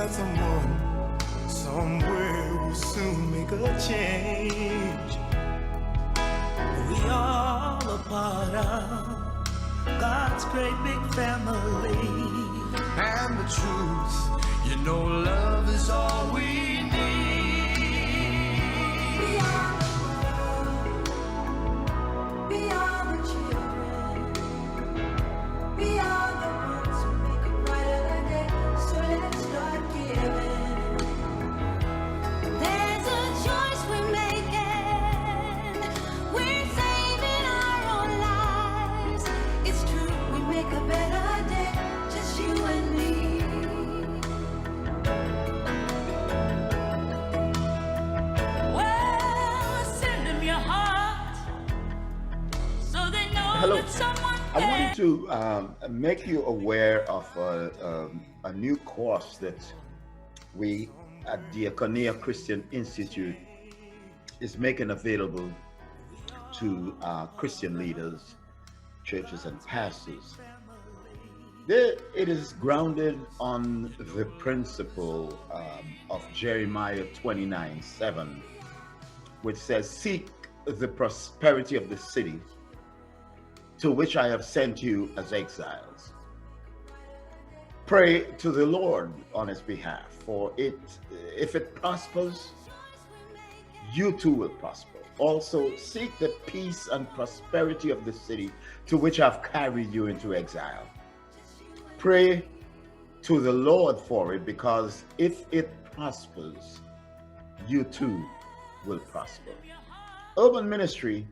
got someone somewhere who soon make a change. We all a part of God's great big family. And the truth, you know, love is all we need. We are the world. We are the children. We are the ones who make a brighter day. So let's start giving. There's a choice we're making. We're saving our own lives. It's true, we make a better day. Just you and me. Well, send them your heart so they know Hello. that someone I wanted to make you aware of a new course that we at Diaconia Christian Institute is making available to Christian leaders, churches, and pastors. It is grounded on the principle of Jeremiah 29:7, which says, "Seek the prosperity of the city to which I have sent you as exiles. Pray to the Lord on its behalf, for if it prospers, you too will prosper. Also seek the peace and prosperity of the city to which I've carried you into exile. Pray to the Lord for it, because if it prospers, you too will prosper." Urban ministry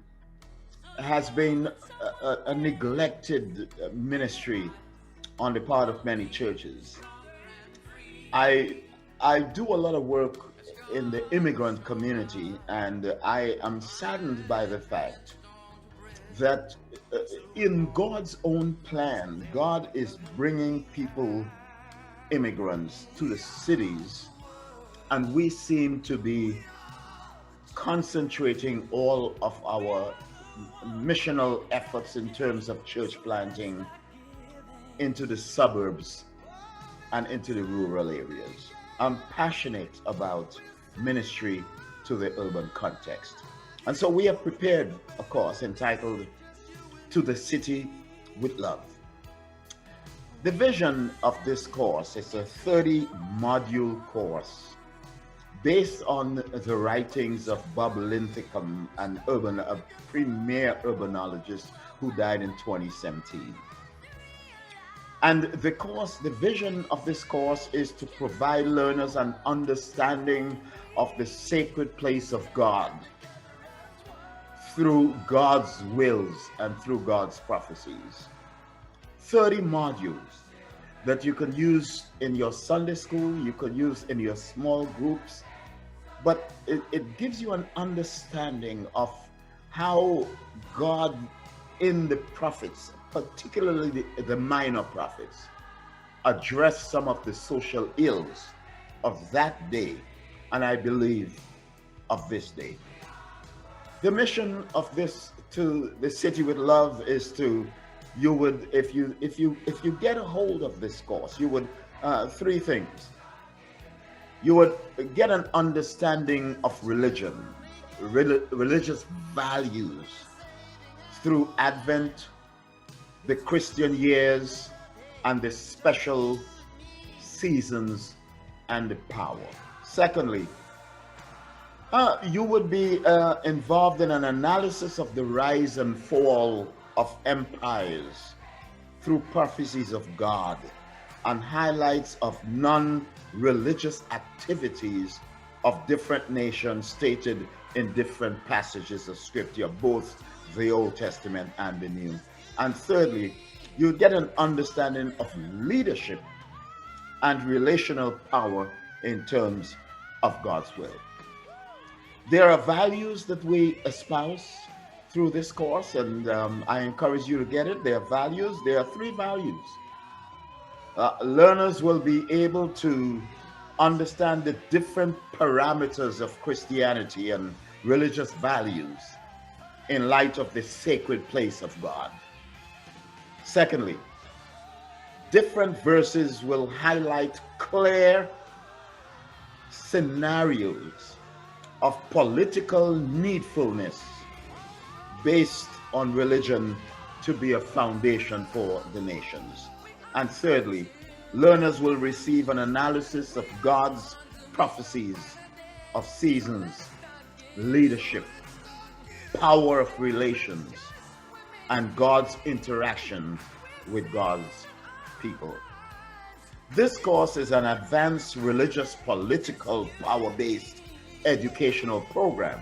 has been a neglected ministry on the part of many churches. I do a lot of work in the immigrant community, and I am saddened by the fact that in God's own plan, God is bringing people, immigrants, to the cities, and we seem to be concentrating all of our missional efforts in terms of church planting into the suburbs and into the rural areas. I'm passionate about ministry to the urban context. And so we have prepared a course entitled "To the City with Love." The vision of this course is a 30-module course based on the writings of Bob Linthicum, a premier urbanologist who died in 2017. And the vision of this course is to provide learners an understanding of the sacred place of God through God's wills and through God's prophecies. 30 modules that you can use in your Sunday school, you can use in your small groups, but it gives you an understanding of how God in the prophets, particularly the minor prophets, addressed some of the social ills of that day, and I believe of this day. The mission of this "To the City with Love" is to, you would, if you get a hold of this course, you would three things. You would get an understanding of religion, religious values through Advent, the Christian years, and the special seasons and the power. Secondly, you would be involved in an analysis of the rise and fall of empires through prophecies of God and highlights of non-religious activities of different nations stated in different passages of scripture, both the Old Testament and the New. And thirdly, you get an understanding of leadership and relational power in terms of God's will. There are values that we espouse through this course, and I encourage you to get it. There are values. There are three values. Learners will be able to understand the different parameters of Christianity and religious values in light of the sacred place of God. Secondly, different verses will highlight clear scenarios of political needfulness based on religion to be a foundation for the nations. And thirdly, learners will receive an analysis of God's prophecies of seasons, leadership, power of relations, and God's interaction with God's people. This course is an advanced religious political power-based educational program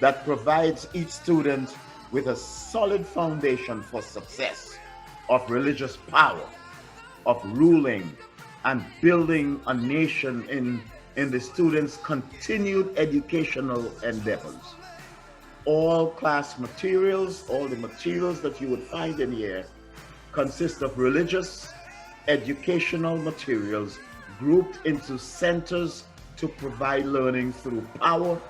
that provides each student with a solid foundation for success of religious power, of ruling and building a nation in the students' continued educational endeavors. All class materials, all the materials that you would find in here consist of religious educational materials grouped into centers to provide learning through power,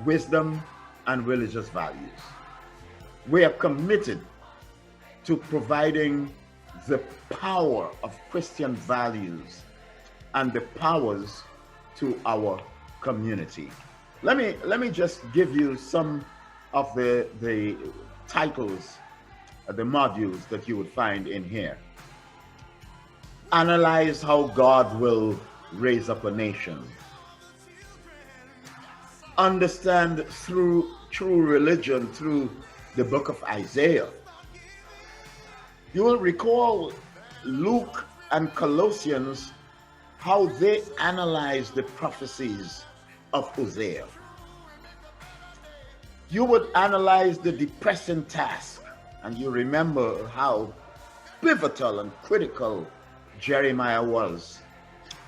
wisdom, and religious values. We are committed to providing the power of Christian values and the powers to our community. Let me just give you some of the titles, the modules that you would find in here. Analyze how God will raise up a nation. Understand through true religion through the book of Isaiah. You will recall Luke and Colossians, how they analyze the prophecies of Hosea. You would analyze the depressing task, and you remember how pivotal and critical Jeremiah was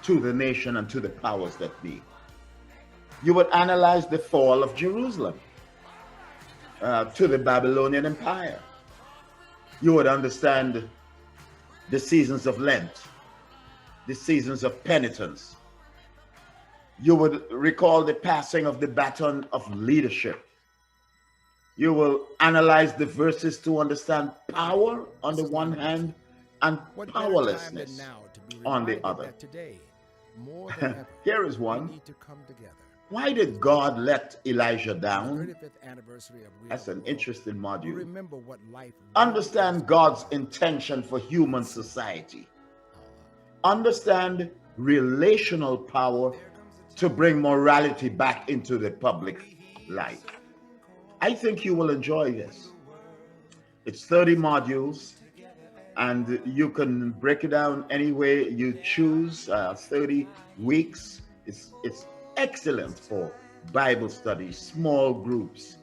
to the nation and to the powers that be. You would analyze the fall of Jerusalem to the Babylonian Empire. You would understand the seasons of Lent, the seasons of penitence. You would recall the passing of the baton of leadership. You will analyze the verses to understand power on the one hand and powerlessness on the other. Here is one. Why did God let Elijah down? That's an interesting module. Understand God's intention for human society. Understand relational power to bring morality back into the public life. I think you will enjoy this. It's 30 modules, and you can break it down any way you choose. 30 weeks. It's excellent for Bible studies, small groups,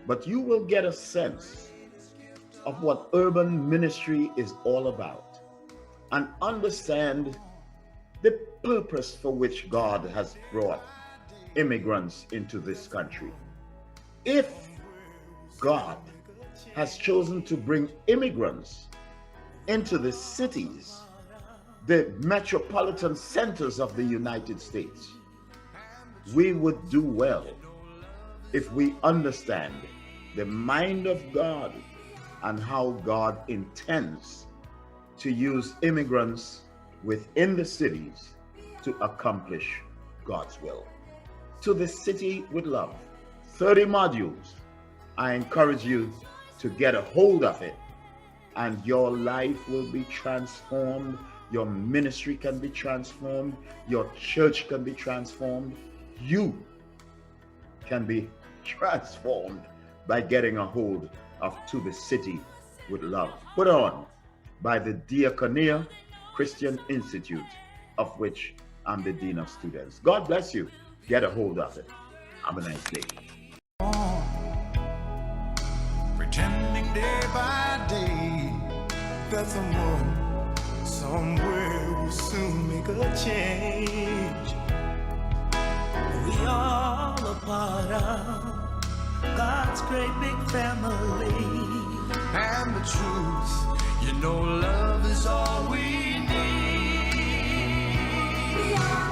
but you will get a sense of what urban ministry is all about and understand the purpose for which God has brought immigrants into this country. If God has chosen to bring immigrants into the cities, the metropolitan centers of the United States, we would do well if we understand the mind of God and how God intends to use immigrants within the cities to accomplish God's will. To the city with love, 30 modules. I encourage you to get a hold of it, and your life will be transformed. Your ministry can be transformed. Your church can be transformed. You can be transformed by getting a hold of To the City with Love, put on by the Diaconia Christian Institute, of which I'm the Dean of Students. God bless you. Get a hold of it. Have a nice day. Pretending day by day that someone somewhere will soon make a change. We all a part of God's great big family. And the truth, you know, love is all we need. We are